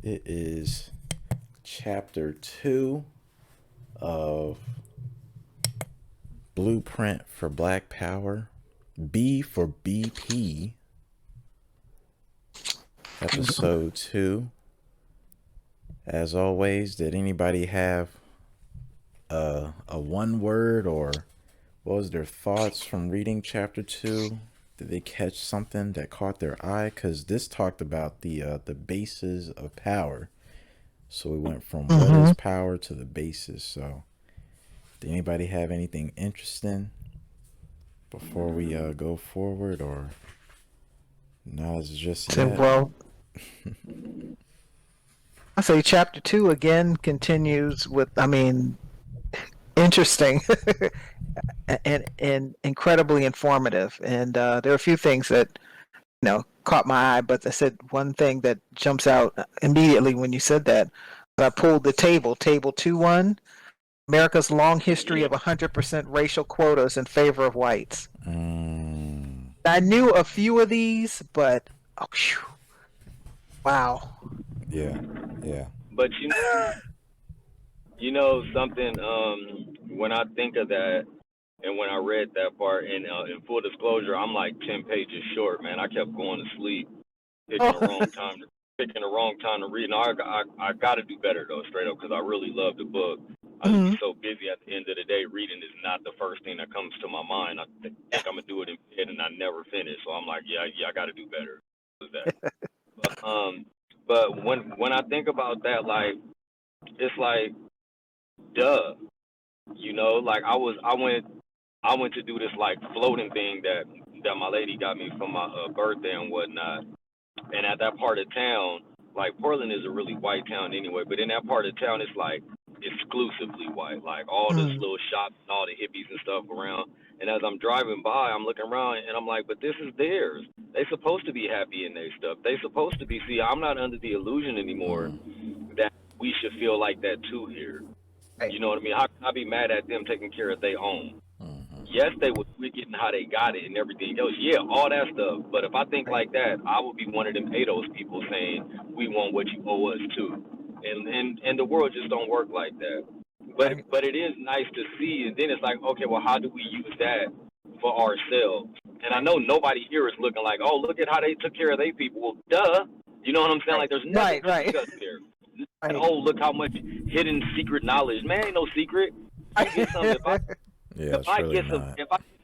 It is chapter 2 of Blueprint for Black Power. B for BP. Episode 2. As always, did anybody have a one word, or what was their thoughts from reading chapter 2? Did they catch something that caught their eye? Because this talked about the bases of power. So we went from what is power to the basis. So did anybody have anything interesting before we go forward, or not as just yet? Well, I say chapter 2 again continues with, interesting and incredibly informative. And there are a few things that, caught my eye, but I said one thing that jumps out immediately when you said that. I pulled the table 2-1, America's long history of 100% racial quotas in favor of whites. I knew a few of these, but wow. Yeah. But you know something. When I think of that, and when I read that part, and in full disclosure, I'm like 10 pages short, man. I kept going to sleep, picking the wrong time to read. And I got to do better though, straight up, because I really love the book. I just be so busy at the end of the day. Reading is not the first thing that comes to my mind. I think I'm gonna do it in bed, and I never finish. So I'm like, yeah, I got to do better with that. But when I think about that, like, it's like, duh, like I went to do this like floating thing that my lady got me for my birthday and whatnot. And at that part of town, like Portland is a really white town anyway, but in that part of town, it's like exclusively white, like all this little shops and all the hippies and stuff around. And as I'm driving by, I'm looking around and I'm like, but this is theirs. They supposed to be happy in their stuff. They supposed to be. See, I'm not under the illusion anymore that we should feel like that too here. You know what I mean? How can I be mad at them taking care of their own? Yes, they was wicked in how they got it and everything else. Yeah, all that stuff. But if I think like that, I would be one of them ADOS people saying, we want what you owe us too. And the world just don't work like that. But it is nice to see. And then it's like, okay, well, how do we use that for ourselves? And I know nobody here is looking like, oh, look at how they took care of their people. Well, duh. You know what I'm saying? Like, there's nothing to discuss there. And, oh, look how much hidden secret knowledge. Man, ain't no secret. You get something. If I get a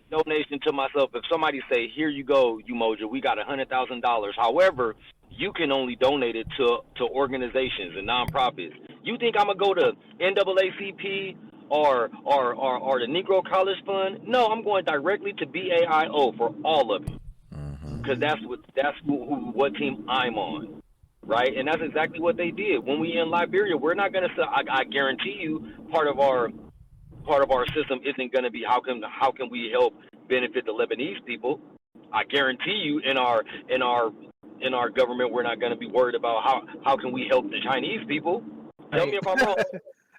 donation to myself, if somebody say, here you go, Umoja, we got $100,000. However, you can only donate it to organizations and nonprofits. You think I'm gonna go to NAACP or the Negro College Fund? No, I'm going directly to BAIO for all of it, because that's what team I'm on. Right, and that's exactly what they did. When we in Liberia, we're not gonna. I guarantee you, part of our system isn't gonna be how can we help benefit the Lebanese people. I guarantee you, in our government, we're not gonna be worried about how can we help the Chinese people. Tell me if I'm wrong.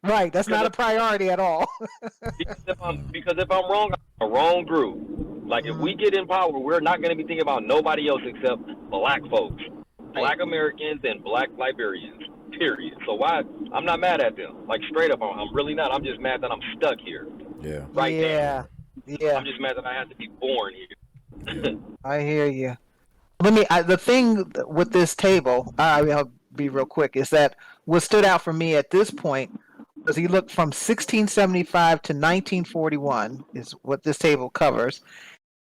Right, that's not a priority at all. because if I'm wrong, I'm a wrong group. Like if we get in power, we're not gonna be thinking about nobody else except black folks. Black Americans and black Liberians, period. So why? I'm not mad at them. Like straight up, I'm really not. I'm just mad that I'm stuck here. Yeah. Right now. Yeah. I'm just mad that I had to be born here. I hear you. The thing with this table, I'll be real quick, is that what stood out for me at this point was he looked from 1675 to 1941 is what this table covers.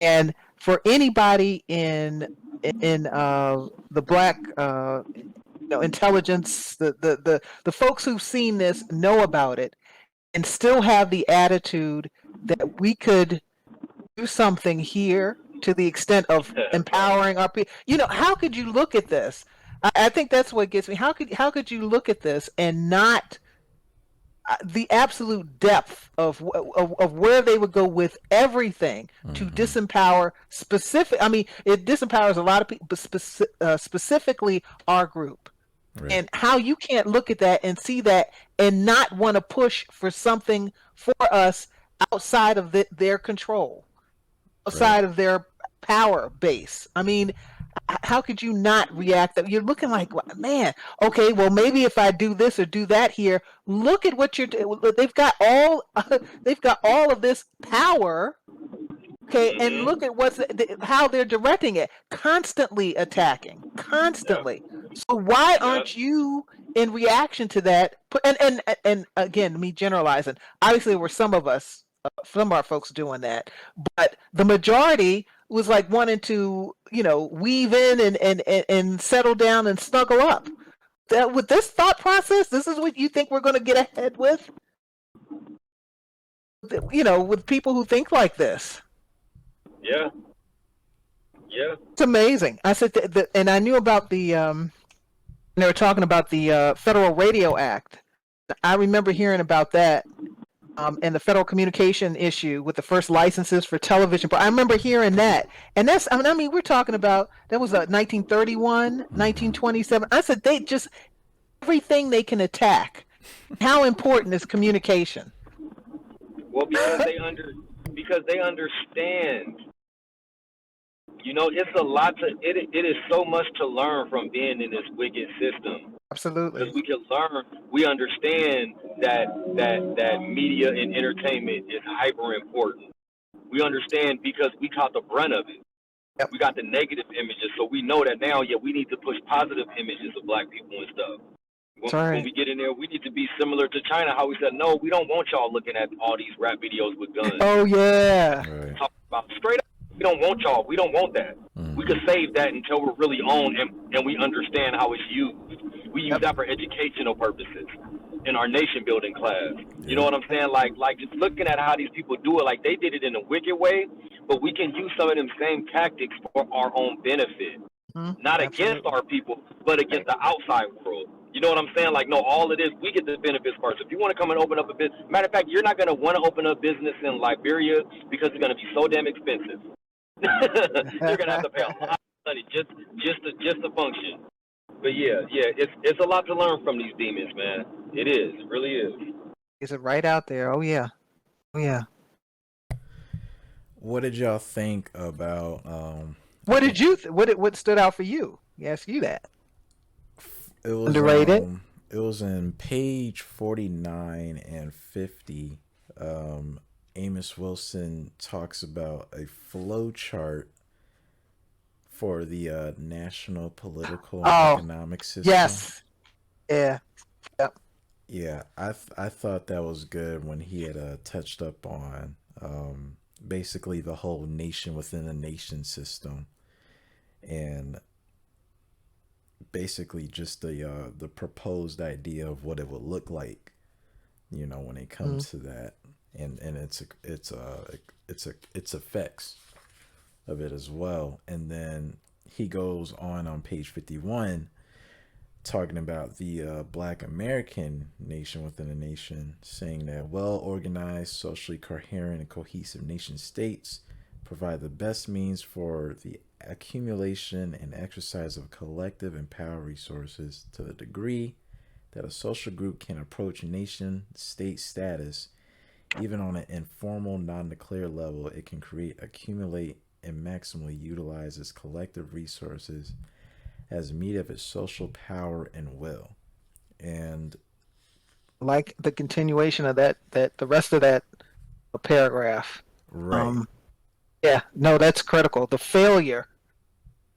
And for anybody in the black intelligence, the folks who've seen this know about it and still have the attitude that we could do something here to the extent of empowering our people. How could you look at this? I think that's what gets me. How could you look at this and not the absolute depth of where they would go with everything to disempower specific. It disempowers a lot of people, but specifically our group. Right. And how you can't look at that and see that and not want to push for something for us outside of their control, outside of their power base. how could you not react? You're looking like, man, okay, well, maybe if I do this or do that here, look at what they've got all they've got all of this power. Okay, and look at how they're directing it, constantly attacking, constantly. So why aren't you in reaction to that? And again, me generalizing. Obviously, there were some of our folks doing that, but the majority was like wanting to, weave in and settle down and snuggle up. That with this thought process, this is what you think we're going to get ahead with? With people who think like this. Yeah. It's amazing. I said, and I knew about they were talking about the Federal Radio Act. I remember hearing about that and the federal communication issue with the first licenses for television. But I remember hearing that. And that's, I mean, we're talking about, that was 1931, 1927. I said, they just, everything they can attack. How important is communication? Well, because they understand. It's a lot it is so much to learn from being in this wicked system. Absolutely. Because we understand that media and entertainment is hyper important. We understand because we caught the brunt of it. Yep. We got the negative images, so we know that now, we need to push positive images of black people and stuff. When we get in there, we need to be similar to China, how we said, no, we don't want y'all looking at all these rap videos with guns. Oh, yeah. Right. Talk about straight up. We don't want y'all. We don't want that. We could save that until we're really on and we understand how it's used. We use that for educational purposes in our nation building class. You know what I'm saying? Like just looking at how these people do it, like they did it in a wicked way, but we can use some of them same tactics for our own benefit. Not against our people, but against the outside world. You know what I'm saying? Like, no, all of this, we get the benefits first. If you want to come and open up a business, matter of fact, you're not going to want to open up business in Liberia because it's going to be so damn expensive. You're going to have to pay a lot of money just to function. But yeah, it's a lot to learn from these demons, man. It is. It really is. Is it right out there? Oh, yeah. Oh, yeah. What did y'all think about... what did you... What stood out for you? He asked you that. It was underrated. It was in page 49 and 50. Amos Wilson talks about a flow chart for the national political and economic system. Yes. Yeah. Yep. Yeah, I thought that was good when he had touched up on basically the whole nation within a nation system, and basically just the proposed idea of what it would look like, when it comes to that, and its effects of it as well. And then he goes on page 51 talking about the Black American nation within a nation, saying that well-organized, socially coherent, and cohesive nation states provide the best means for the accumulation and exercise of collective and power resources to the degree that a social group can approach nation-state status. Even on an informal, non-declared level, it can create, accumulate, and maximally utilize its collective resources as meat of its social power and will. And like the continuation of that the rest of that paragraph. Right. Yeah, no, that's critical. The failure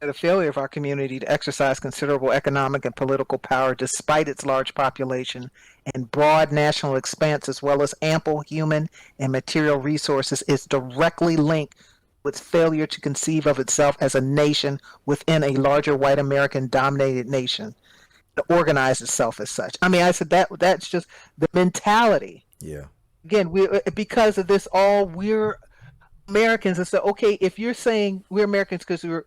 of our community to exercise considerable economic and political power despite its large population and broad national expanse, as well as ample human and material resources, is directly linked with failure to conceive of itself as a nation within a larger white American dominated nation, to organize itself as such. I mean, I said that's just the mentality. Yeah. Again, because of this, we're Americans. And so, okay, if you're saying we're Americans because you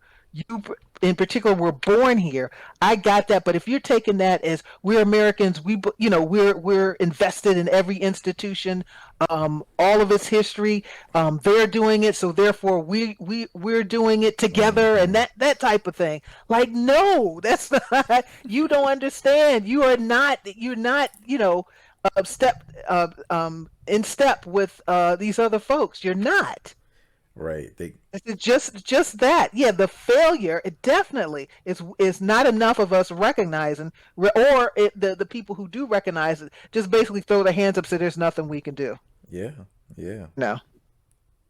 in particular were born here, I got that. But if you're taking that as we're Americans, we're invested in every institution, all of its history. They're doing it, so therefore we're doing it together, and that type of thing. Like, no, that's not. You don't understand. You're not. In step with these other folks. You're not. Right. It's just that. Yeah, the failure, it definitely is not enough of us recognizing, the people who do recognize it just basically throw their hands up, say there's nothing we can do. Yeah. Yeah. No,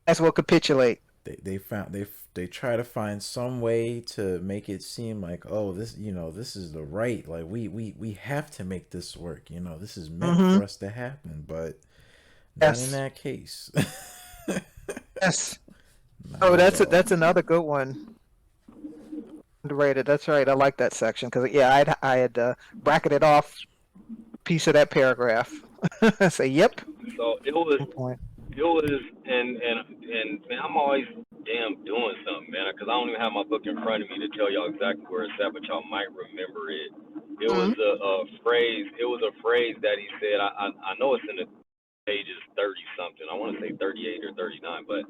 that's what capitulate. They try to find some way to make it seem like, oh, this, this is the right, like we have to make this work, this is meant Mm-hmm. for us to happen, but not in Yes. that case. Yes. Not Oh, at all. that's another good one. Underrated. That's right. I like that section because yeah, I had bracketed off a piece of that paragraph. I say, yep. So it was Good point. and man, I'm always damn doing something, man, because I don't even have my book in front of me to tell y'all exactly where it's at, but y'all might remember it. It was Mm-hmm. a phrase. It was a phrase that he said. I know it's in the pages 30 something. I want to say 38 or 39, but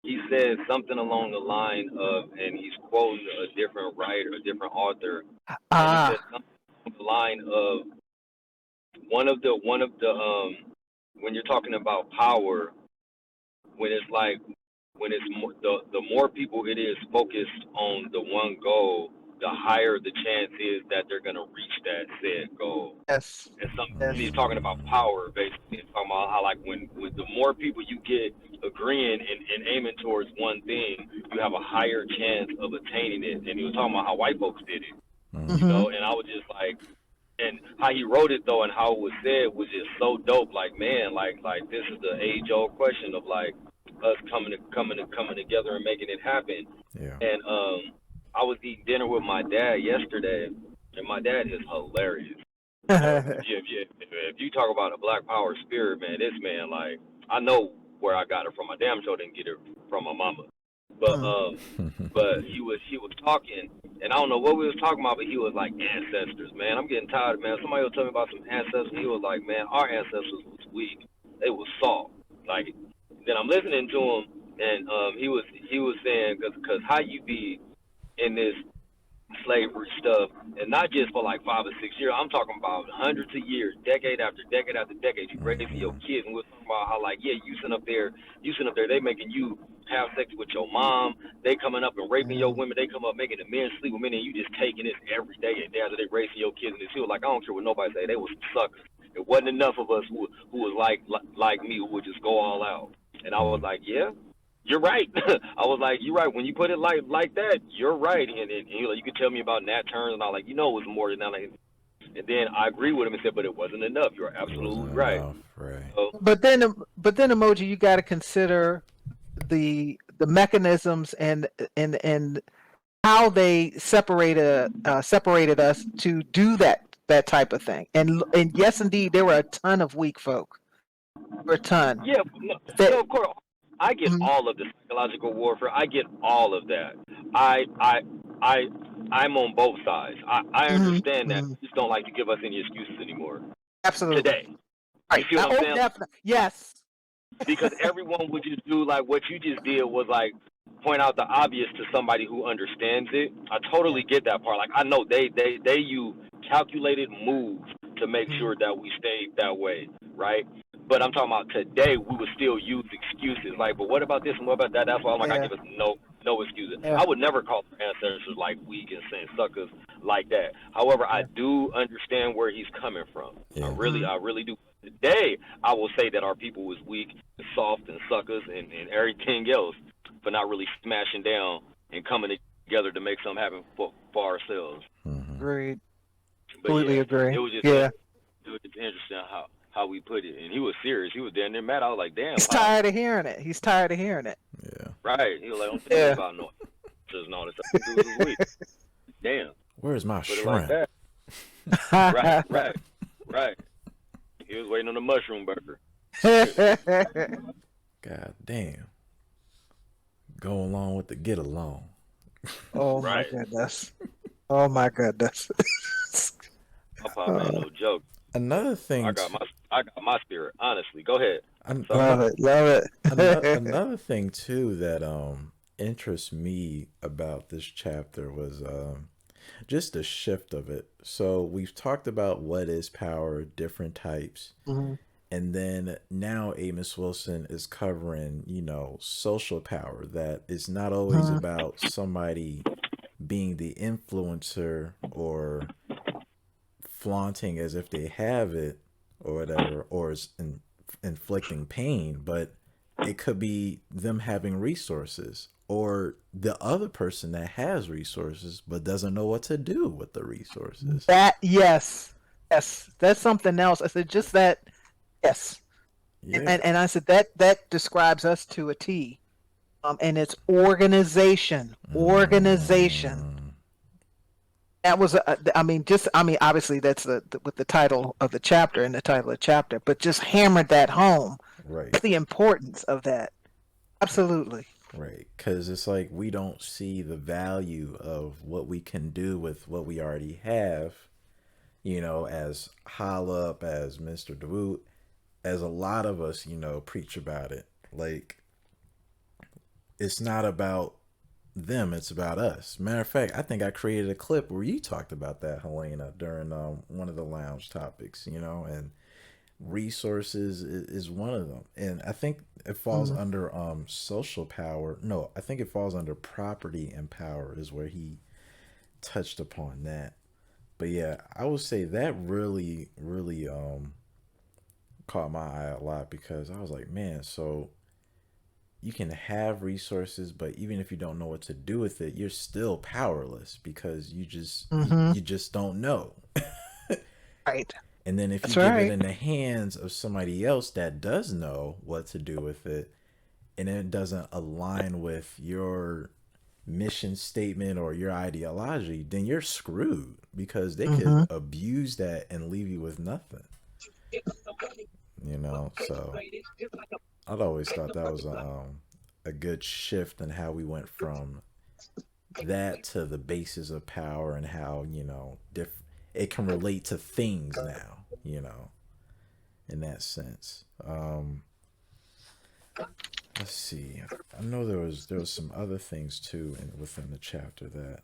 he said something along the line of, and he's quoting a different writer, a different author, and he said Ah, something along the line of one of the when you're talking about power, when it's like when it's more, the more people it is focused on the one goal, the higher the chance is that they're gonna reach that said goal. yes, And yes. he's talking about power basically. He's talking about how like when the more people you get agreeing and aiming towards one thing, you have a higher chance of attaining it. And he was talking about how white folks did it, Mm-hmm. and I was just like, and how he wrote it though, and how it was said was just so dope. Like man, like this is the age old question of like us coming together and making it happen. Yeah. And I was eating dinner with my dad yesterday, and my dad is hilarious. If you talk about a black power spirit, man, this man, like, I know where I got it from. I damn sure didn't get it from my mama. But Mm. he was talking, and I don't know what we was talking about, but he was like ancestors, man. I'm getting tired, man. Somebody was telling me about some ancestors, and he was like, man, our ancestors was weak. They was soft. Like, then I'm listening to him, and he was saying, cause how you be in this slavery stuff, and not just for like 5 or 6 years. I'm talking about hundreds of years, decade after decade after decade. You raising your kids, and we're talking about how like, yeah, you sitting up there, they making you have sex with your mom. They coming up and raping your Mm. women. They come up making the men sleep with men, and you just taking this every day and day after they raising your kids in this field. Like I don't care what nobody say, they was suckers. It wasn't enough of us who was like me who would just go all out. And I was like, yeah, you're right. I was like, you're right. When you put it like that, you're right. And you could tell me about Nat Turner, and I like, it was more than that. Like, and then I agree with him and said, but it wasn't enough. You're It absolutely wasn't right. enough, right? So But then emoji, you got to consider the mechanisms and how they separated us to do that type of thing. And yes, indeed, there were a ton of weak folk. There were a ton. yeah, no, That, no, of course, I get mm, all of the psychological warfare. I get all of that. I I I I'm on both sides. I mm, understand that. mm, I just don't like to give us any excuses anymore absolutely. today. You Right. feel what I'm Oh, saying? definitely. Yes. Because everyone would just do like what you just did was like point out the obvious to somebody who understands it. I Yeah. totally get that part. Like I know they use calculated moves to make Mm, sure that we stay that way, right? But I'm talking about today we would still use excuses like, but what about this and what about that? That's why I'm like I yeah. give us no excuses. Yeah. I would never call our ancestors like weak and saying suckers like that. However, I Yeah. do understand where he's coming from. I Yeah. really Mm, I really do. Today I will say that our people was weak, soft and suckers and everything else for not really smashing down and coming together to make something happen for ourselves. Hmm. agreed. But Completely yeah, agree. it was just Yeah. interesting how we put it, and he was serious. He was down there mad. I was like, damn, He's Pop. tired of hearing it. He's tired of hearing it. Yeah. Right? He was like, don't tell me Yeah. about no just and all this stuff. Dudes was weak. Damn, Where's my put it like shrimp? that. Right, right, right. He was waiting on the mushroom burger. God damn. Go along with the get along. Oh my Right. goodness. Oh my goodness. My pop ain't Oh, no joke. Another I thing, got my I got my spirit. Honestly, go ahead. an, Sorry. love ano- it. Love it. another thing too that interests me about this chapter was just the shift of it. So we've talked about what is power, different types, Mhm. And then now Amos Wilson is covering, social power, that it's not always Mhm. about somebody being the influencer or flaunting as if they have it or whatever, or is inflicting pain, but it could be them having resources or the other person that has resources but doesn't know what to do with the resources. That yes, yes, that's something else. I said just that. Yes, and Yeah. and I said that describes us to a T. And it's organization, organization. Mm, That was, I mean, just, I mean, obviously that's with the title of the chapter and the title of the chapter, but just hammered that home. right. The importance of that. Absolutely. Right. Because it's like we don't see the value of what we can do with what we already have, as Hollop, as Mr. DeWoot, as a lot of us, preach about it. Like, it's not about them, it's about us. Matter of fact, I think I created a clip where you talked about that, Helena, during one of the lounge topics, and resources is one of them. And I think it falls Mm, under social power. No, I think it falls under property and power is where he touched upon that. But yeah, I would say that really, really caught my eye a lot because I was like, man, so you can have resources, but even if you don't know what to do with it, you're still powerless because hmm. you just don't know. Right. And then if you That's give it right. in the hands of somebody else that does know what to do with it, and it doesn't align with your mission statement or your ideology, then you're screwed because they could Hmm. abuse that and leave you with nothing. So I'd always thought that was a good shift in how we went from that to the basis of power and how it can relate to things now. In that sense. Let's see. I know there was some other things too within the chapter that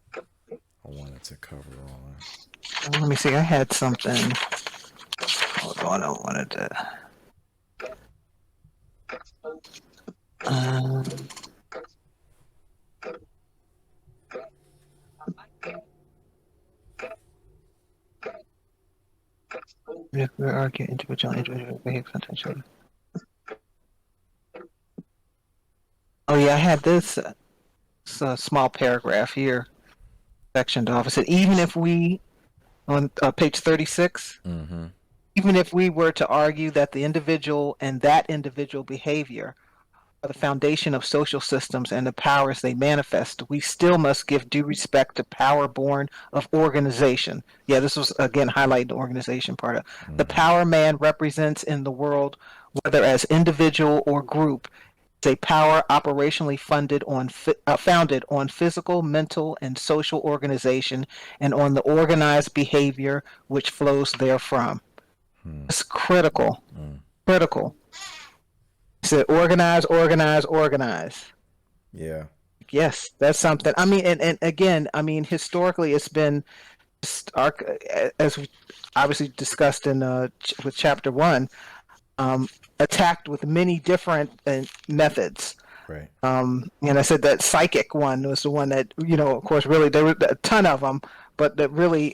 I wanted to cover on. Let me see. I had something. Hold on. I wanted to. Um, if we argue individual behavior potential. Oh yeah, I had this small paragraph here sectioned off. It said even if we on page 36, Mm-hmm. even if we were to argue that the individual and that individual behavior are the foundation of social systems and the powers they manifest, we still must give due respect to power born of organization. Yeah, this was again highlighting the organization part of the Mm-hmm. power man represents in the world, whether as individual or group, is a power operationally founded on physical, mental, and social organization and on the organized behavior which flows therefrom. Hmm. It's critical. Mm. Critical. It said organize, organize, organize. Yeah. Yes, that's something. I mean, and again, I mean, historically, it's been as we obviously discussed in with chapter one, attacked with many different methods. Right. And I said that psychic one was the one that of course, really there were a ton of them, but that really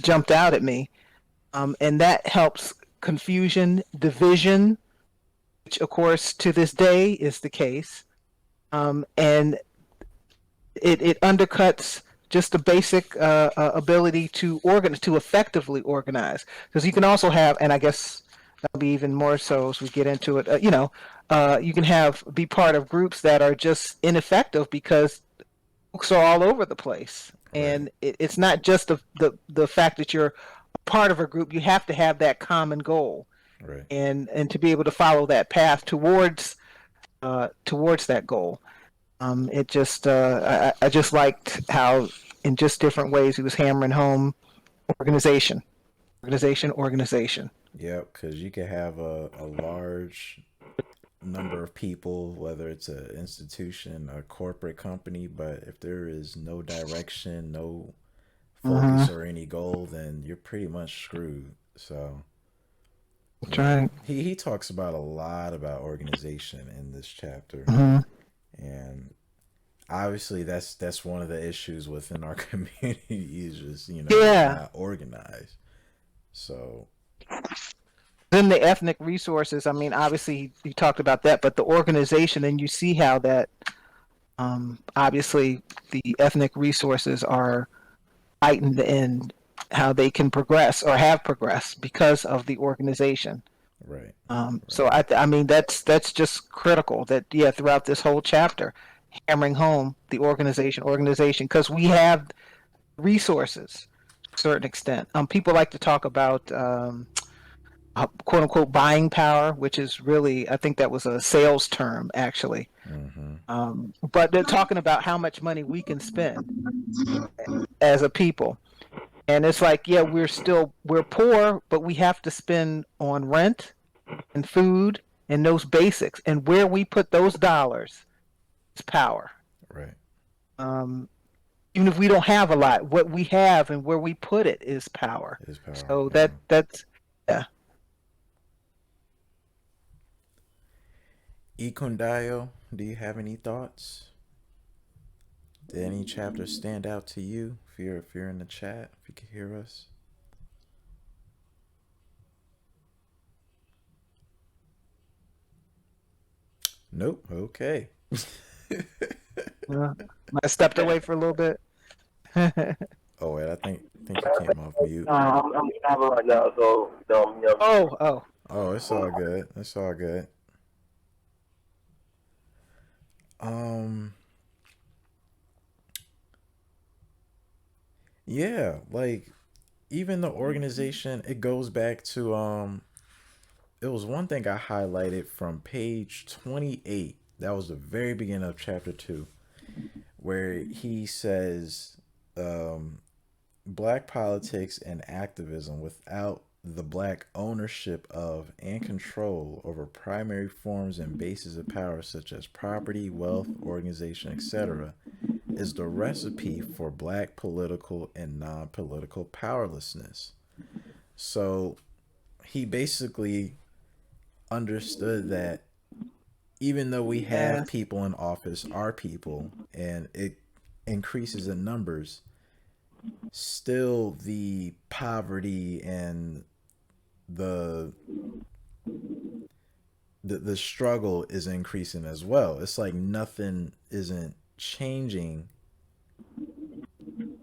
jumped out at me. And that helps confusion, division, which of course to this day is the case. And it undercuts just the basic ability to to effectively organize, because you can also have, and I guess that'll be even more so as we get into it. You can have be part of groups that are just ineffective because folks are all over the place, Right. and it's not just the fact that you're part of a group. You have to have that common goal, Right. and to be able to follow that path towards that goal. It just I just liked how in just different ways he was hammering home organization, organization, organization. Yep. Because you could have a large number of people, whether it's an institution, a corporate company, but if there is no direction, no Mm-hmm. focus or any goal, then you're pretty much screwed. So That's right. He talks about a lot about organization in this chapter, Hmm. and obviously that's one of the issues within our community is just we're Yeah. not organized. So Then the ethnic resources. I mean, obviously you talked about that, but the organization, and you see how that obviously the ethnic resources are heightened in how they can progress or have progressed because of the organization. right, So right, I mean that's just critical. That yeah, throughout this whole chapter, hammering home the organization, because we have resources to a certain extent. People like to talk about quote unquote buying power, which is really, I think that was a sales term actually. mm-hmm, But they're talking about how much money we can spend as a people. And it's like, yeah, we're poor, but we have to spend on rent and food and those basics. And where we put those dollars is power. right. Um, Even if we don't have a lot, what we have and where we put it is power. It is power. So Yeah. that's yeah. Ikundayo, do you have any thoughts? Did any chapter stand out to you? If you're in the chat, if you can hear us. Nope. Okay. I stepped away for a little bit. Oh wait, I think you came off mute. I'm traveling right now, so Oh. Oh, it's all good. It's all good. Um, yeah, like even the organization, it goes back to it was one thing I highlighted from page 28. That was the very beginning of chapter 2, where he says black politics and activism without the black ownership of and control over primary forms and bases of power such as property, wealth, organization, etc., is the recipe for black political and non-political powerlessness. So he basically understood that even though we have Yeah. people in office, our people, and it increases in numbers, still the poverty and the the struggle is increasing as well. It's like nothing isn't changing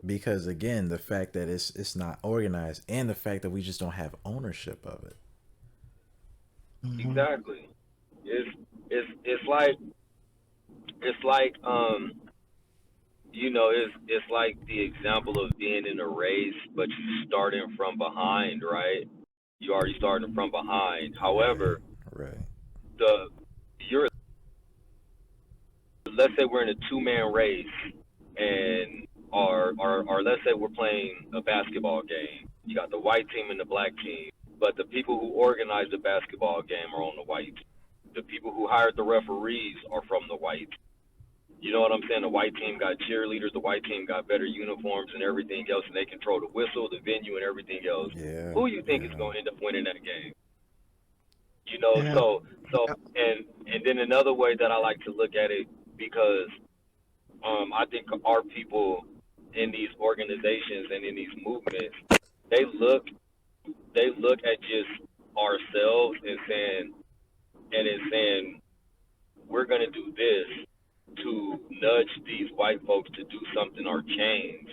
because again, the fact that it's not organized and the fact that we just don't have ownership of it. Hmm. Exactly. It's it's like it's like it's like the example of being in a race, but you starting from behind, right? You already starting from behind. Right, However, right. the you're let's say we're in a two-man race, and or let's say we're playing a basketball game. You got the white team and the black team, but the people who organize the basketball game are on the white team. The people who hired the referees are from the white. You know what I'm saying? The white team got cheerleaders. The white team got better uniforms and everything else, and they control the whistle, the venue, and everything else. Yeah, Who you think is yeah. going to end up winning that game? You know, Yeah. so Yep. and then another way that I like to look at it, because I think our people in these organizations and in these movements, they look they look at just ourselves and saying we're gonna do this to nudge these white folks to do something or change,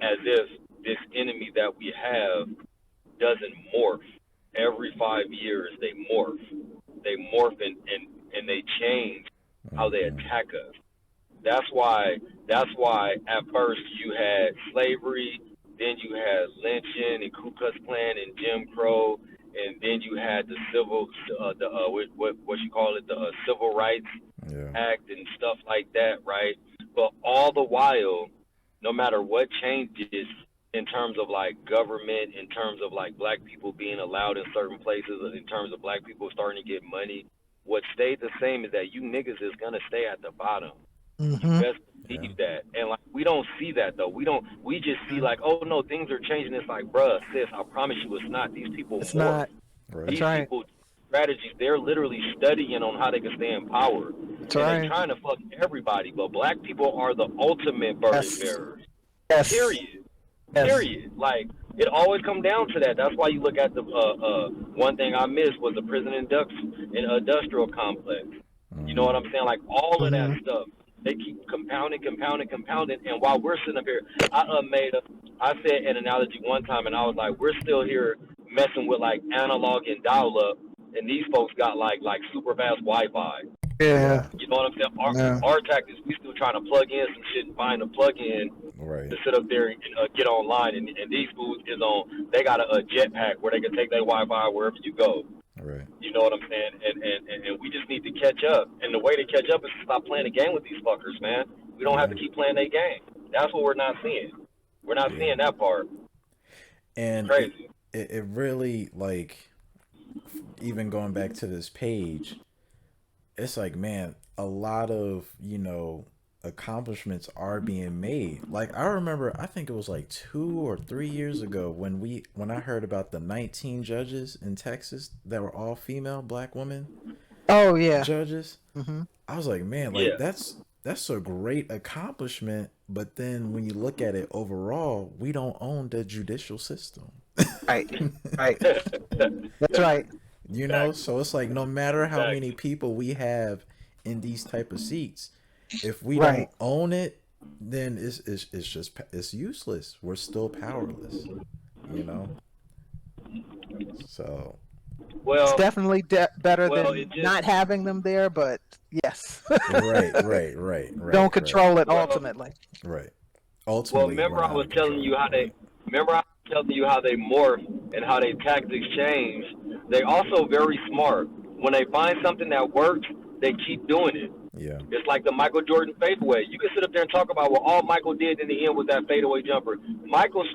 as if this enemy that we have doesn't morph. Every 5 years they morph and they change how they Mm-hmm. attack us. That's why at first you had slavery, then you had lynching and Ku Klux Klan and Jim Crow, and then you had the civil the what you call it, the civil rights Yeah. act and stuff like that, right? But all the while, no matter what changes in terms of like government, in terms of like black people being allowed in certain places, in terms of black people starting to get money, what stayed the same is that you niggas is gonna stay at the bottom. You Hmm. best Yeah. believe that. And like we don't see that though. We just see like, oh no, things are changing. It's like, bruh, sis, I promise you it's not. These people It's morph. not. Right. That's These right. people strategies, they're literally studying on how they can stay in power. That's And they right. trying to fuck everybody, but black people are the ultimate burden Yes. bearers. Yes. Period. Yes. Period. Like it always come down to that. That's why you look at the one thing I missed was the prison industrial complex. You know what I'm saying? Like all of that Mm-hmm. stuff. They keep compounding, and while we're sitting up here, I said an analogy one time, and I was like, we're still here messing with like analog and dial up, and these folks got like super fast Wi-Fi. Yeah. Yeah. You know what I'm saying? Yeah. Our tactics, we still trying to plug in some shit and find a plug in Right. to sit up there and get online. And these fools is on. They got a jetpack where they can take their Wi-Fi wherever you go. Right. You know what I'm saying? And we just need to catch up. And the way to catch up is to stop playing the game with these fuckers, man. We don't have Yeah. to keep playing their game. That's what we're not seeing. We're not Yeah. seeing that part. And Crazy. it really, like, even going back to this page, it's like, man, a lot of, accomplishments are being made. Like, I remember, I think it was like 2 or 3 years ago when I heard about the 19 judges in Texas that were all female black women Oh yeah. judges. Mm-hmm. I was like, man, like Yeah. that's a great accomplishment. But then when you look at it overall, we don't own the judicial system. Right. Right. That's right. So it's like no matter how many Exactly. people we have in these type of seats, if we Right. don't own it, then it's useless. We're still powerless, you know. So It's Well, definitely better well, than not having them there, but yes, right, don't control it well, ultimately. right. Well, Ultimately, we're remember I not was in telling control. you how they morph and how they tactics change. They also very smart. When they find something that works, they keep doing it. Yeah, It's like the Michael Jordan fadeaway. You can sit up there and talk about what all Michael did in the end with that fadeaway jumper. Michael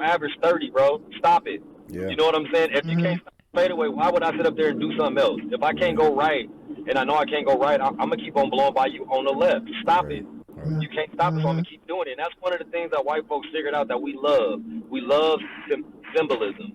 averaged 30, bro. Stop it. yeah, You know what I'm saying? If you Mm-hmm. can't stop the fadeaway, why would I sit up there and do something else? If I can't yeah, go right, and I know I can't go right, I'm gonna keep on blowing by you on the left. Stop right, it. right. You can't stop it, so I'm Mm-hmm. gonna keep doing it. And that's one of the things that white folks figured out that we love. We love symbolism.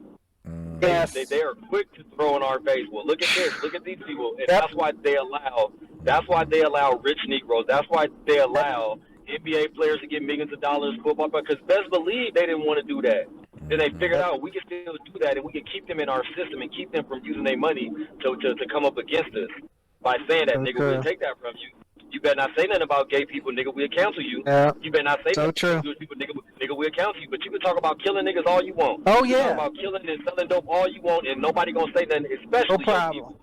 Mm, Yes. They are quick to throw in our face. Well, look at this. Look at these people, and Yep. that's why they allow. That's why mhm. they allow rich Negroes. That's why they Yep. allow NBA players to get millions of dollars. Football, because best believe they didn't want to do that. Then they figured Yep. out we can still do that, and we can keep them in our system and keep them from using their money to come up against us by saying that So nigga we'll true. take that from you. You better not say nothing about gay people, nigga. We'll cancel you. Yeah. You better not say So nothing true. about Jewish people, nigga. We'll cancel you. But you can talk about killing niggas all you want. Oh You can talk yeah. about killing and selling dope all you want, and nobody gonna say nothing, No especially your problem. people,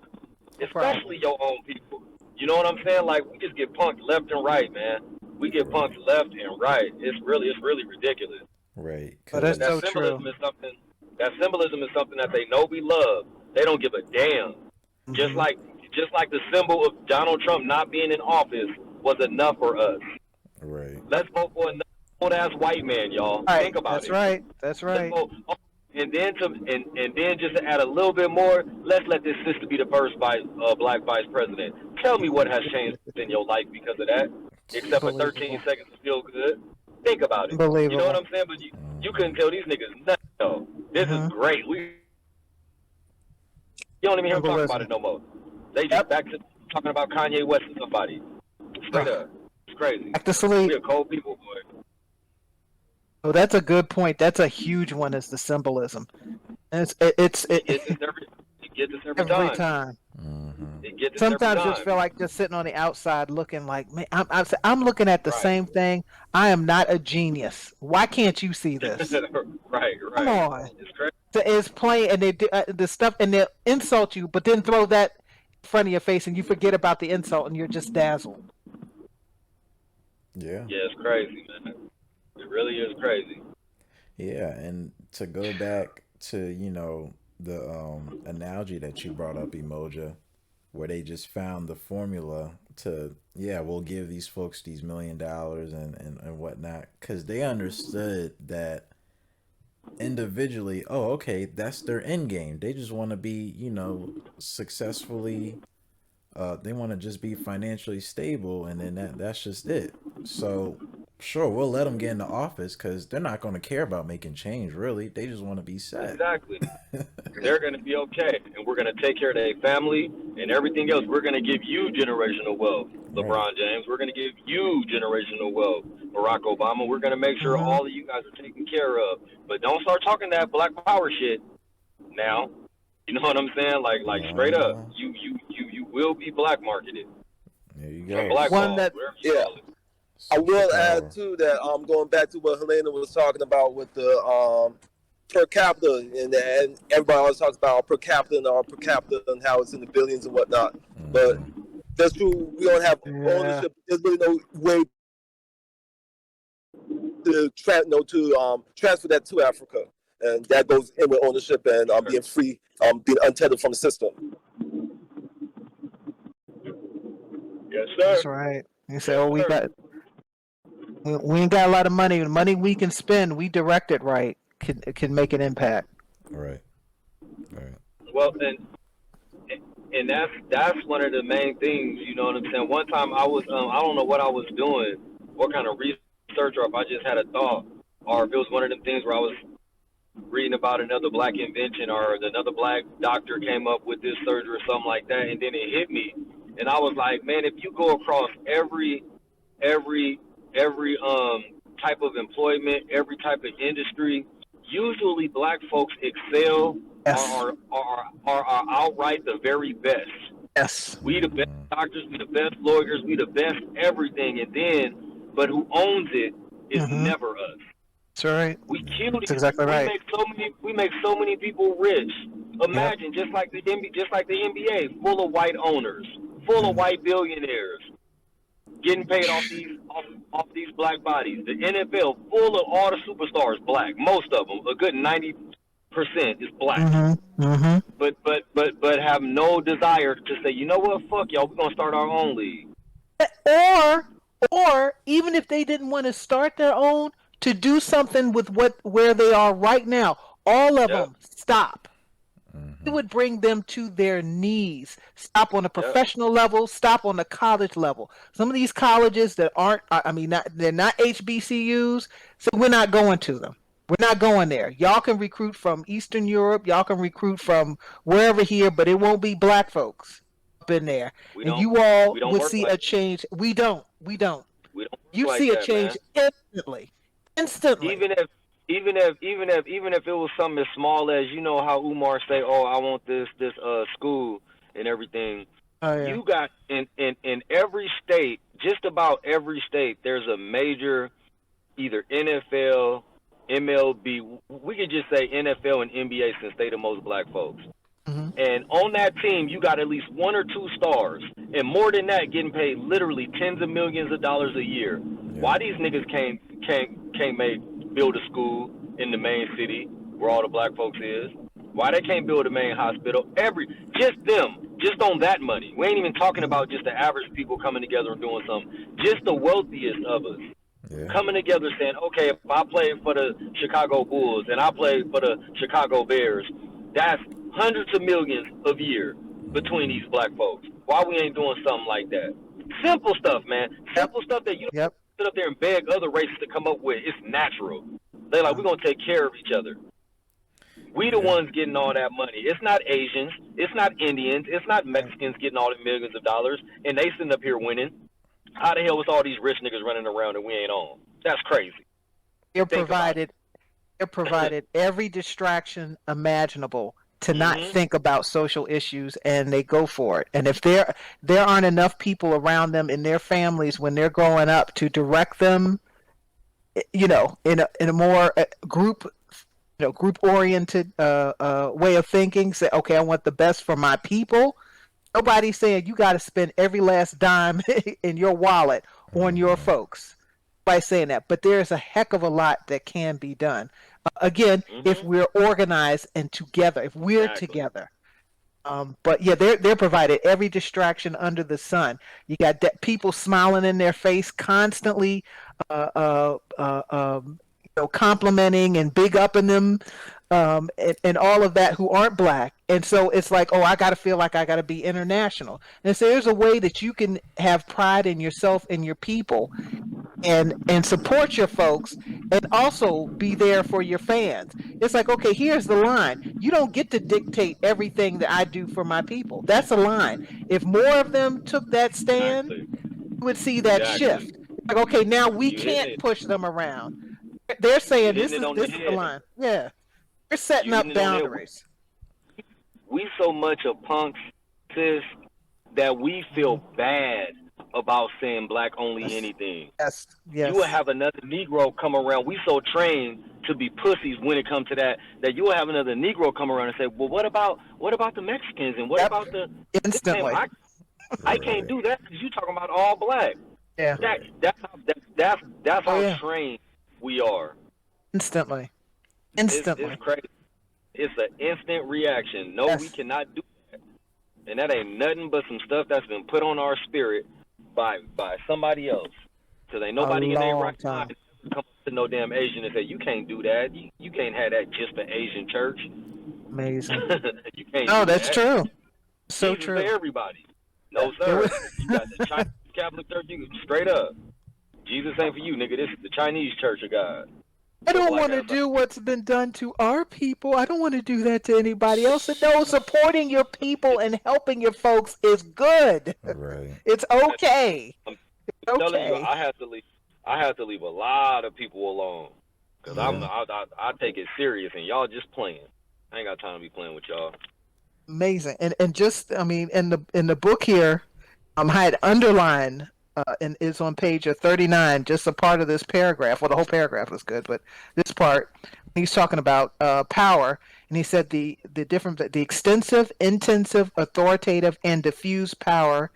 No problem. especially your own people. You know what I'm saying? Like we just get punked left and right, man. We get Right, punked left and right. It's really ridiculous. right. But that's That so Cause true. symbolism is something. That symbolism is something that they know we love. They don't give a damn. Just Mm-hmm. like the symbol of Donald Trump not being in office was enough for us. right, Let's vote for another old ass white man, y'all. Right. Think about That's it. right. That's Let's right. vote. And then just to add a little bit more, let's let this sister be the first black vice president. Tell me what has changed in your life because of that, except for 13 Unbelievable. seconds to feel good. Think about it. You know what Unbelievable. I'm saying? But you couldn't mhm, tell these niggas nothing. No, this is Mm-hmm. great. You don't even hear them talk about Symbolism. it no more. They just Yep. back to talking about Kanye West and somebody. Straight Ugh. up. It's crazy. Back to sleep. We're cold people, boy. Oh, that's a good point. That's a huge one. Is the symbolism. And It gets us every every time. time. mhm. It gets us every Sometimes just time. feel like just sitting on the outside looking like, man, I'm looking at the Right. same thing. I am not a genius. Why can't you see this? right. Come on. It's crazy. It's plain, and they do the stuff, and they'll insult you, but then throw that in front of your face, and you forget about the insult, and you're just dazzled. Yeah, Yeah, it's crazy, man. It really is crazy. yeah. And to go back to the analogy that you brought up, Emoja, where they just found the formula to, yeah, we'll give these folks these $1 million and whatnot, because they understood that individually, oh, okay, that's their end game. They just want to be, successfully. They want to just be financially stable, and then that's just it. So Sure, we'll let them get in the office because they're not going to care about making change. Really, they just want to be set. Exactly. They're going to be okay, and we're going to take care of their family and everything else. We're going to give you generational wealth, Right. LeBron James. We're going to give you generational wealth, Barack Obama. We're going to make sure all of you guys are taken care of. But don't start talking that black power shit now. You know what I'm saying? Like straight up, you will be black marketed. There you Or go. blackballed, that- whatever you call it. I will Superpower. add too that going back to what Helena was talking about with the per capita, and everybody always talks about per capita and how it's in the billions and whatnot. But that's true. We don't have ownership. There's really no way to transfer that to Africa, and that goes in with ownership and being free, being untethered from the system. Yes, sir. That's right. You say, oh, we ain't got a lot of money. The money we can spend, we direct it right, can make an impact. Right. Well, and that's one of the main things. You know what I'm saying? One time I was I don't know what I was doing, what kind of research, or if I just had a thought, or if it was one of them things where I was reading about another black invention or another black doctor came up with this surgery or something like that, and then it hit me, and I was like, man, if you go across every type of employment, every type of industry, usually black folks excel are outright the very best. Yes. We the best doctors, we the best lawyers, we the best everything, and then, but who owns it is never us. That's right. We kill That's exactly right. We make so many people rich. Imagine just like the NBA, full of white owners, full of white billionaires, getting paid off these black bodies. The NFL, full of all the superstars, black. Most of them, a good 90% is black. But have no desire to say, you know what, fuck y'all, we're gonna start our own league. Or even if they didn't want to start their own, to do something with where they are right now, all of them stop. It would bring them to their knees. Stop on a professional level, stop on the college level. Some of these colleges that aren't, they're not HBCUs, so we're not going to them. We're not going there. Y'all can recruit from Eastern Europe, y'all can recruit from wherever here, but it won't be black folks up in there. And you all will see a change. We don't. You see a change instantly. Even if it was something as small as, you know how Umar say, oh, I want this school and everything. You got in every state, just about every state, there's a major either NFL, MLB. We could just say NFL and NBA since they the most black folks. And on that team, you got at least one or two stars, and more than that, getting paid literally tens of millions of dollars a year. Why these niggas can't build a school in the main city where all the black folks is? Why they can't build a main hospital? Just on that money. We ain't even talking about just the average people coming together and doing something. Just the wealthiest of us coming together saying, okay, if I play for the Chicago Bulls and I play for the Chicago Bears, that's hundreds of millions a year between these black folks. Why we ain't doing something like that? Simple stuff, man. Simple stuff that you don't sit up there and beg other races to come up with. It's natural. They're like, we're going to take care of each other. We the ones getting all that money. It's not Asians. It's not Indians. It's not Mexicans getting all the millions of dollars, and they sitting up here winning. How the hell was all these rich niggas running around and we ain't on? That's crazy. They're provided every distraction imaginable to not think about social issues, and they go for it. And if there aren't enough people around them in their families when they're growing up to direct them, in a more group oriented way of thinking, say, okay, I want the best for my people. Nobody's saying you got to spend every last dime in your wallet on your folks. Nobody's saying that, but there's a heck of a lot that can be done. Again, if we're organized and together, if we're together. But yeah, they're provided every distraction under the sun. You got people smiling in their face constantly, complimenting and big upping them, and all of that who aren't black. And so it's like, oh, I got to feel like I got to be international. And so there's a way that you can have pride in yourself and your people and support your folks, and also be there for your fans. It's like, okay, here's the line. You don't get to dictate everything that I do for my people. That's a line. If more of them took that stand, Exactly. you would see that Exactly. shift. Like, okay, now we You hitting can't it. push them around. They're You saying hitting it on the this is the head. line. Yeah. They're setting You hitting up it on the head. boundaries. We so much of punks, sis, that we feel bad about saying black only Yes. anything. Yes. You will Yes. have another Negro come around. We so trained to be pussies when it comes to that you will have another Negro come around and say, well, what about the Mexicans and what Yep. about the this name? Instantly. I can't do that because you talking about all black. Yeah. That's Oh how yeah. trained we are. Instantly. It's Instantly. crazy. It's an instant reaction. No, we Yes. cannot do that. And that ain't nothing but some stuff that's been put on our spirit by somebody else. Because ain't A nobody in their long right time. mind come up to no damn Asian and say, you can't do that. You can't have that just an Asian church. Amazing. You can't No, do that's that. true. So Jesus true. for everybody. No, Yeah. sir. You got the Chinese Catholic Church, straight up. Jesus ain't for you, nigga. This is the Chinese Church of God. I don't Black want to ass do what's been done to our people. I don't want to do that to anybody else. And no, supporting your people and helping your folks is good. Right. It's okay. I'm It's telling you, okay. I have to leave a lot of people alone because Yeah. I take it serious and y'all just playing. I ain't got time to be playing with y'all. Amazing. And just, I mean, in the book here, I had underlined, and it's on page 39, just a part of this paragraph. Well, the whole paragraph was good, but this part, he's talking about power, and he said the extensive, intensive, authoritative, and diffuse power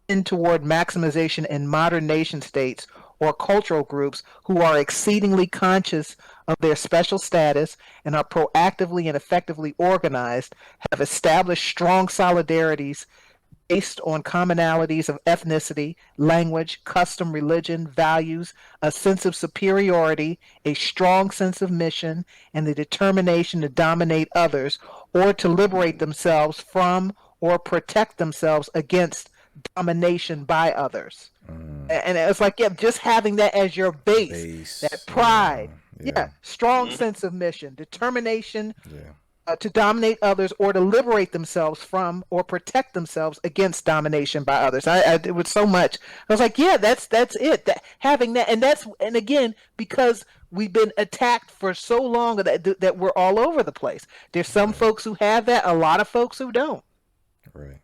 in toward maximization in modern nation states or cultural groups who are exceedingly conscious of their special status and are proactively and effectively organized, have established strong solidarities based on commonalities of ethnicity, language, custom, religion, values, a sense of superiority, a strong sense of mission, and the determination to dominate others or to liberate themselves from or protect themselves against domination by others. And it's like, yeah, just having that as your base, that Base. Yeah. pride, Yeah. yeah, strong Mm-hmm. sense of mission, determination Yeah. to dominate others or to liberate themselves from or protect themselves against domination by others. I did with so much. I was like, yeah, that's it. That having that, and again, because we've been attacked for so long that we're all over the place. There's some Right. folks who have that, a lot of folks who don't. Right.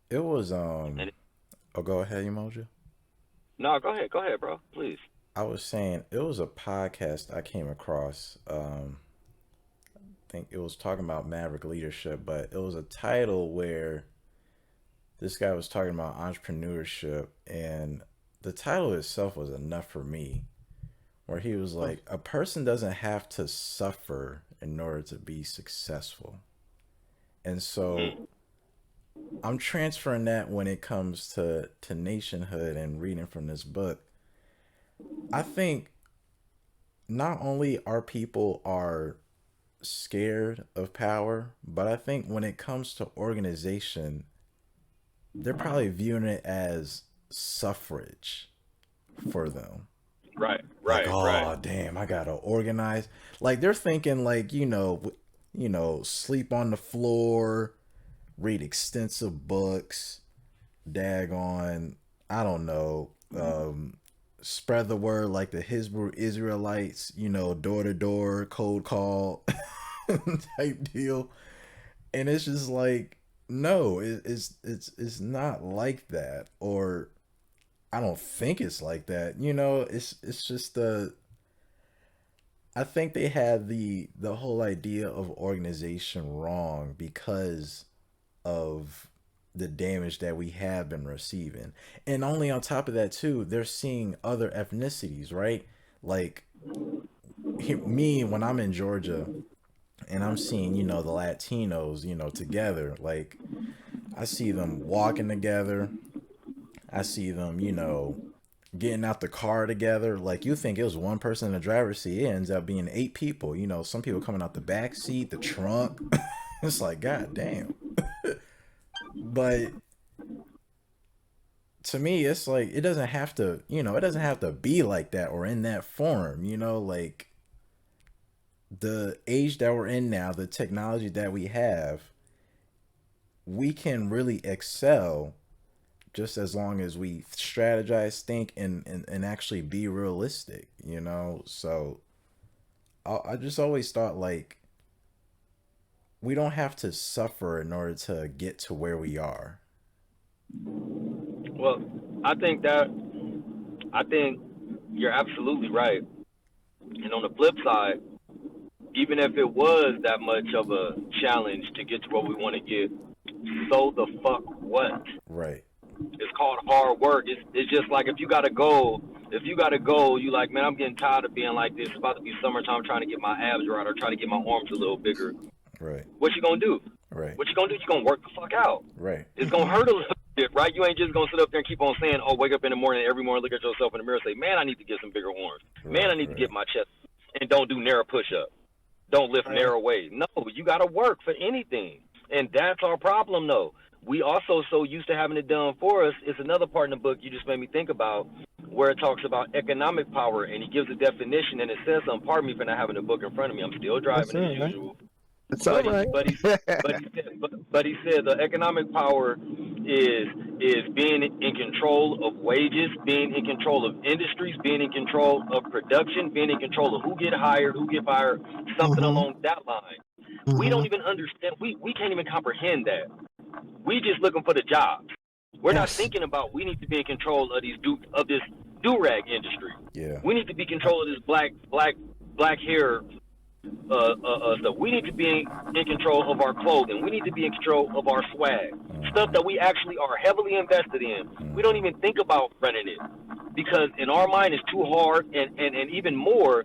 It was And oh, go ahead, Emoji. no, go ahead, bro, please. I was saying it was a podcast I came across. I think it was talking about Maverick leadership, but it was a title where this guy was talking about entrepreneurship, and the title itself was enough for me. Where he was like, a person doesn't have to suffer in order to be successful. And so Mm-hmm. I'm transferring that when it comes to nationhood and reading from this book. I think not only our people are scared of power, but I think when it comes to organization, they're probably viewing it as suffrage for them. Right, Like, right, right. oh damn, I gotta organize. Like they're thinking like, sleep on the floor, read extensive books, daggone, I don't know, spread the word like the Hebrew Israelites, door to door, cold call type deal. And it's just like, no, it's not like that, or I don't think it's like that. It's just I think they had the whole idea of organization wrong because of the damage that we have been receiving. And only on top of that too, they're seeing other ethnicities, right? Like me when I'm in Georgia and I'm seeing, the Latinos, together, like I see them walking together. I see them, getting out the car together. Like you think it was one person in the driver's seat, it ends up being 8 people. Some people coming out the back seat, the trunk. It's like, god damn. But to me, it's like it doesn't have to, it doesn't have to be like that or in that form, like the age that we're in now, the technology that we have, we can really excel just as long as we strategize, think, and actually be realistic. So I just always thought like we don't have to suffer in order to get to where we are. Well, I think that I think you're absolutely right. And on the flip side, even if it was that much of a challenge to get to where we want to get, so the fuck what? Right. It's called hard work. It's just like if you got a goal, you like, man, I'm getting tired of being like this. It's about to be summertime, I'm trying to get my abs right or try to get my arms a little bigger. Right. What you gonna do? Right. What you gonna do? You gonna work the fuck out. Right. It's gonna hurt a little bit, right? You ain't just gonna sit up there and keep on saying, oh, wake up in the morning, every morning, look at yourself in the mirror, and say, man, I need to get some bigger arms. Man, I need to get my chest, and don't do narrow push-ups. Don't lift narrow weight. No, you gotta work for anything, and that's our problem, though. We also so used to having it done for us. It's another part in the book you just made me think about where it talks about economic power, and he gives a definition, and it says something. Pardon me for not having the book in front of me. I'm still driving as usual. It's all right. But he said the economic power is being in control of wages, being in control of industries, being in control of production, being in control of who get hired, who get fired, something along that line. We don't even understand. We can't even comprehend that. We just looking for the jobs. We're not thinking about we need to be in control of this do-rag industry. Yeah. We need to be in control of this black hair stuff. We need to be in control of our clothing. We need to be in control of our swag. Stuff that we actually are heavily invested in. We don't even think about running it because in our mind it's too hard and even more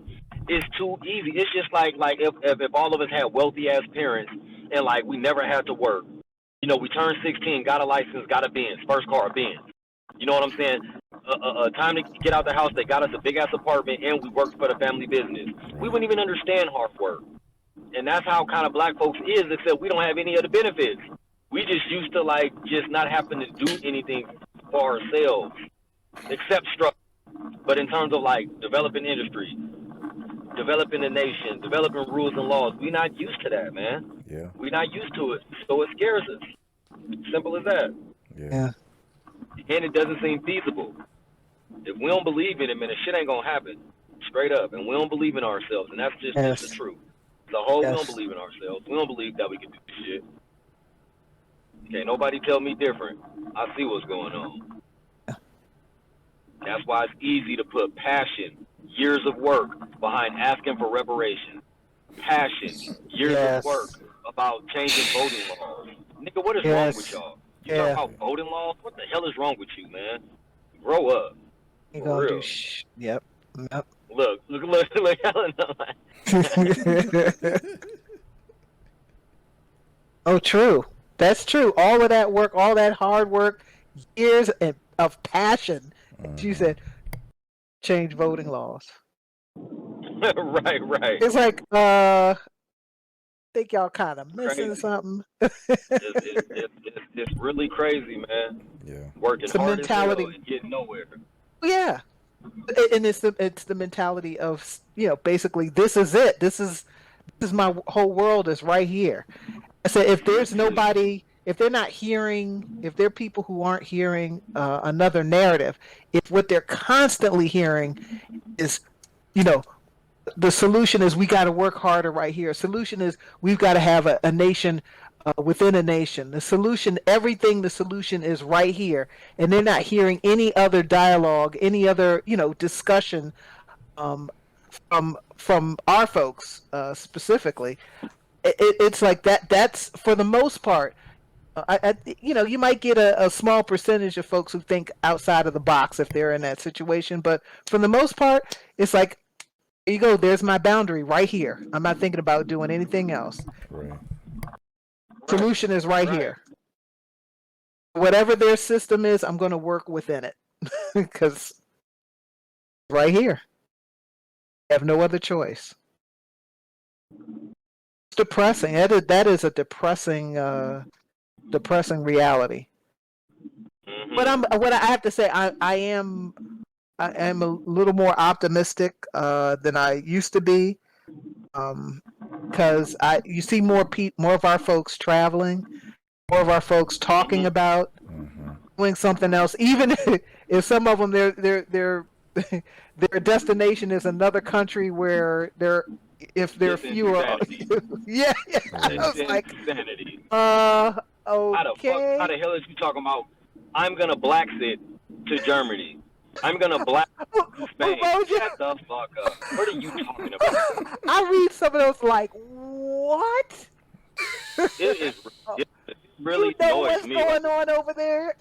it's too easy. It's just like if all of us had wealthy ass parents and like we never had to work. We turned 16, got a license, got a Benz, first car, a Benz. You know what I'm saying? Time to get out the house, they got us a big ass apartment, and we worked for the family business. We wouldn't even understand hard work, and that's how kind of black folks is. Except we don't have any of the benefits. We just used to like just not having to do anything for ourselves, except struggle. But in terms of like developing industry, developing the nation, developing rules and laws, we're not used to that, man. Yeah. We're not used to it, so it scares us. Simple as that. Yeah. And it doesn't seem feasible. If we don't believe in it, man, the shit ain't gonna happen. Straight up. And we don't believe in ourselves, and that's just the truth. The whole we don't believe in ourselves. We don't believe that we can do this shit. Can't nobody tell me different. I see what's going on. That's why it's easy to put passion, years of work behind asking for reparations. Passion, years of work about changing voting laws. Nigga, what is wrong with y'all? You talk about voting laws? What the hell is wrong with you, man? Grow up. You gonna do Yep. Look, Helen. Oh, true. That's true. All of that work, all that hard work, years of passion. You said, change voting laws. Right. It's like, I think y'all kind of missing something. It's really crazy, man. Yeah. Working hard as hell and getting nowhere. Yeah. And it's the mentality of, basically this is it. This is my whole world is right here. I said if there's nobody, if they're not hearing, if there are people who aren't hearing another narrative, if what they're constantly hearing is, the solution is we got to work harder right here. Solution is we've got to have a nation within a nation. The solution is right here, and they're not hearing any other dialogue, any other discussion from our folks specifically. It's like that. That's for the most part. You might get a small percentage of folks who think outside of the box if they're in that situation, but for the most part, it's like, here you go. There's my boundary right here. I'm not thinking about doing anything else. Right. Solution is right here. Whatever their system is, I'm going to work within it because right here. I have no other choice. It's depressing. That is a depressing reality. what I have to say, I am a little more optimistic than I used to be, because you see more of our folks traveling, more of our folks talking about doing something else, even if some of them their destination is another country where if there are It's fewer. insanity. Yeah, I It's was like, insanity. okay. How the hell is you talking about? I'm gonna black it to Germany. I'm gonna black to Spain. Shut the fuck up. What are you talking about? I read some of those like, what? It is ridiculous. It really you know annoys what's me. going on over there?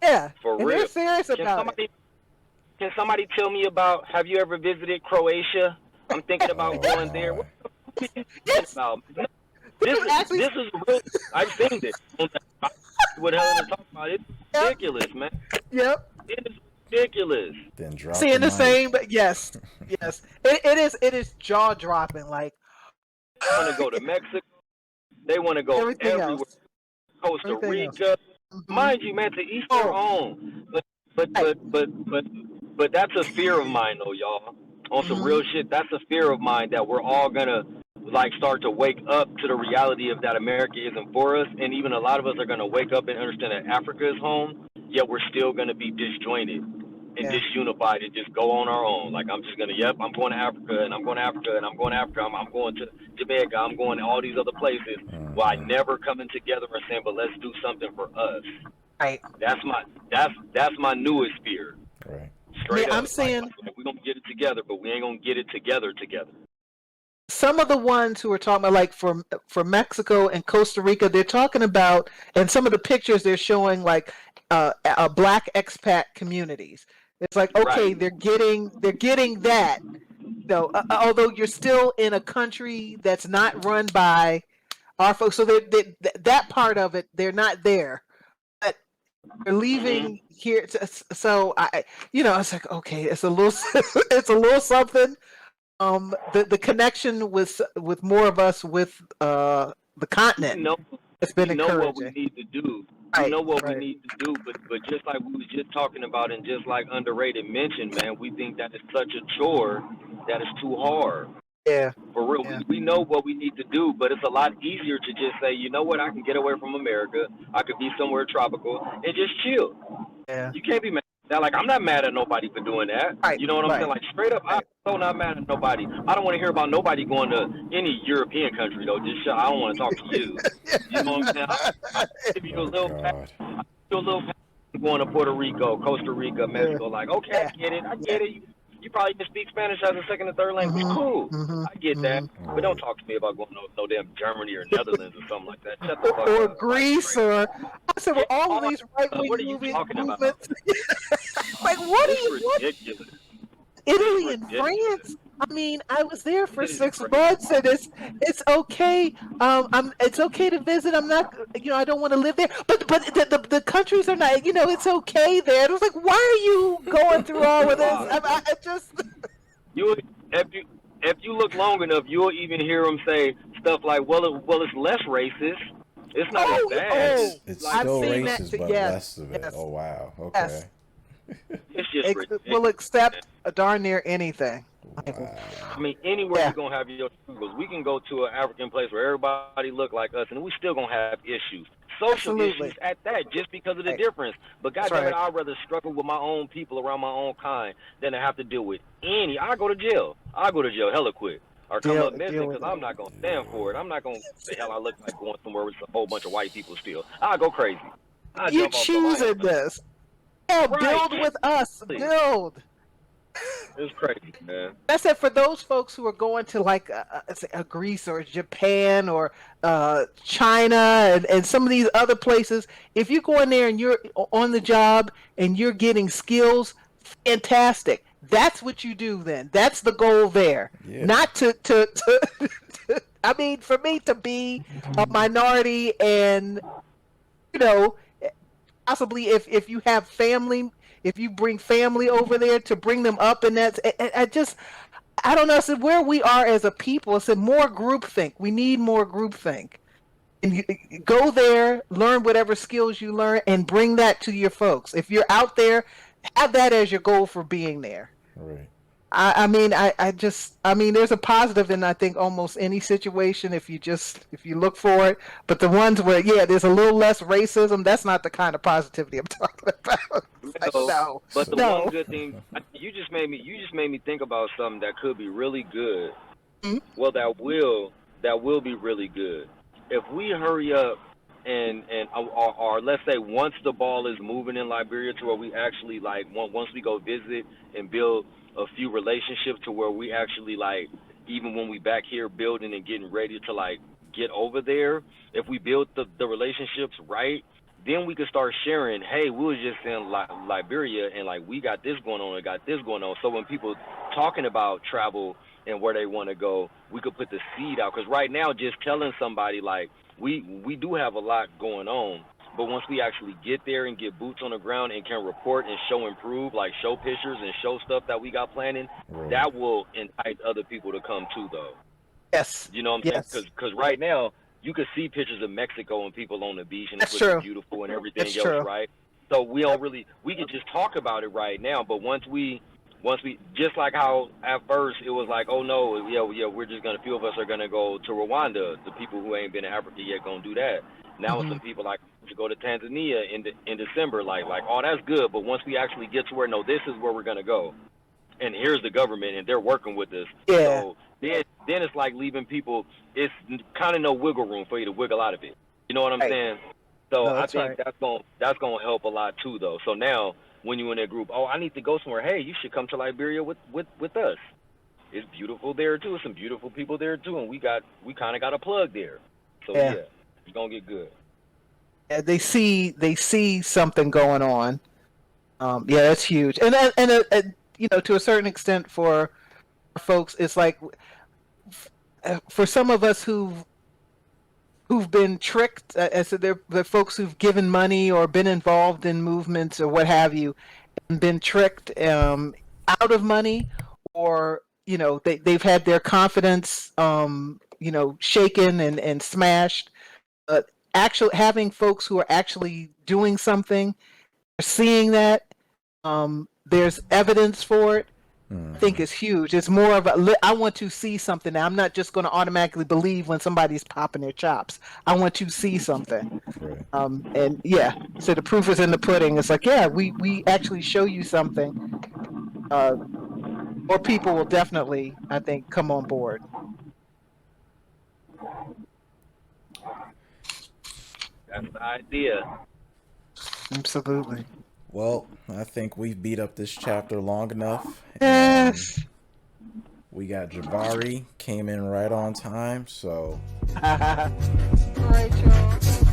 Yeah, For and real. they're serious about it. Can somebody tell me about? Have you ever visited Croatia? I'm thinking about going there. What the fuck are you Yes. about? This is real. I've seen this. What Helen is talking about? It's ridiculous, man. Yep. It is ridiculous. Then drop Seeing the mic. same, but yes, yes, it is jaw dropping. Like, They want to go to Mexico. They want to go everything everywhere. else. Costa Everything Rica. Mind you, man, to each their own. But that's a fear of mine, though, y'all. On some real shit, that's a fear of mine that we're all gonna like start to wake up to the reality of that America isn't for us, and even a lot of us are gonna wake up and understand that Africa is home. Yet we're still gonna be disjointed and disunified and just go on our own. Like I'm just gonna, I'm going to Africa and I'm going to Africa and I'm going to Africa. I'm going to Jamaica. I'm going to all these other places. While never coming together and saying, but let's do something for us. Right. That's my newest fear. Right. Straight up. I'm saying like we're gonna get it together, but we ain't gonna get it together. some of the ones who are talking about, like for Mexico and Costa Rica, they're talking about, and some of the pictures they're showing like black expat communities. It's like, okay, Right. they're getting that. No, although you're still in a country that's not run by our folks, so that part of it, they're not there. But they're leaving here. So I it's like, okay, it's a little, it's a little something. The connection with more of us with the continent. It's been encouraging. What we need to do. We know what we need to do, but just like we was just talking about, and just like Underrated mentioned, man, we think that it's such a chore that it's too hard. Yeah. For real, we know what we need to do, but it's a lot easier to just say, you know what, I can get away from America. I could be somewhere tropical and just chill. Yeah. You can't be mad at that. Like, I'm not mad at nobody for doing that. Right. You know what I'm saying? Like, straight up, I'm so not mad at nobody. I don't want to hear about nobody going to any European country, though. Just I don't want to talk to you. You know what I'm saying? I'll give you a little going to Puerto Rico, Costa Rica, Mexico. Like, okay, I get it. You probably can speak Spanish as a second or third language. Cool. I get that. But don't talk to me about going to no damn Germany or Netherlands or something like that. Shut the fuck or up. Greece, or I said, well, all of these right-wing what are you talking movements. Like, what are you? Ridiculous. Italy and France. I mean, I was there for 6 months, and it's okay. It's okay to visit. I'm not, I don't want to live there. But the countries are not. It's okay there. It was like, why are you going through all of this? I just. If you look long enough, you'll even hear them say stuff like, "Well, it's less racist. It's not as bad." It's I've still seen racist, that, but less of it. yes. Oh wow. Okay. Yes. It's just ridiculous. Will accept darn near anything. Wow. I mean, anywhere you're gonna have your struggles. We can go to an African place where everybody look like us, and we still gonna have issues, social issues at that, just because of the difference. But goddamn it, I'd rather struggle with my own people around my own kind than to have to deal with any. I go to jail. Hella quick. Or come up missing, because I'm not gonna stand for it. I'm not gonna say hell I look like going somewhere with a whole bunch of white people still. I'll go crazy. You're choosing this. Yeah, build with us. Build. It's crazy, man. That's it for those folks who are going to like a Greece or Japan or China and some of these other places. If you go in there and you're on the job and you're getting skills, fantastic. That's what you do then. That's the goal there. Yeah. Not to I mean, for me to be a minority and, possibly if you have family, if you bring family over there to bring them up, and that's, I don't know. I said where we are as a people. I said more groupthink. We need more groupthink. And you go there, learn whatever skills you learn, and bring that to your folks. If you're out there, have that as your goal for being there. Right. I mean, I mean, there's a positive in I think almost any situation if you look for it. But the ones where there's a little less racism, that's not the kind of positivity I'm talking about. Like, no, But the no. one good thing you just made me think about something that could be really good. Mhm. Well, that will be really good if we hurry up or let's say once the ball is moving in Liberia to where we actually like once we go visit and build a few relationships to where we actually like even when we back here building and getting ready to like get over there, if we build the relationships right, then we could start sharing, hey, we was just in Liberia and like we got this going on and got this going on. So when people talking about travel and where they want to go, we could put the seed out. Because right now, just telling somebody like we do have a lot going on, but once we actually get there and get boots on the ground and can report and show improve, like show pictures and show stuff that we got planning, Right. that will entice other people to come too, though. Yes. You know what I'm saying? Because right now you can see pictures of Mexico and people on the beach and it's That's looking true. beautiful and everything That's else, true. right? So we can just talk about it right now, but once we just like how at first it was like, oh no, we're just gonna, few of us are gonna go to Rwanda. The people who ain't been to Africa yet gonna do that. Now some people like to go to Tanzania in December, like oh that's good, but once we actually get to where no, this is where we're gonna go, and here's the government and they're working with us. Yeah. So then it's like leaving people. It's kind of no wiggle room for you to wiggle out of it. You know what I'm Right. saying? So No, I that's think right. that's gonna help a lot too, though. So now when you in that group, oh, I need to go somewhere. Hey, you should come to Liberia with us. It's beautiful there too. Some beautiful people there too, and we kind of got a plug there. So Yeah. it's gonna get good. Yeah, they see something going on. Yeah, that's huge. And you know, to a certain extent, for folks, it's like for some of us who've been tricked. I said they're folks who've given money or been involved in movements or what have you, and been tricked out of money, or you know they've had their confidence you know shaken and smashed. Actually, having folks who are actually doing something, seeing that there's evidence for it, I think is huge. It's more of I want to see something. Now, I'm not just going to automatically believe when somebody's popping their chops. I want to see something. Right. And yeah, so the proof is in the pudding. It's like, yeah, we actually show you something. More people will definitely, I think, come on board. That's the idea. Absolutely. Well, I think we've beat up this chapter long enough. Yes. We got Jabari came in right on time, so All right, y'all.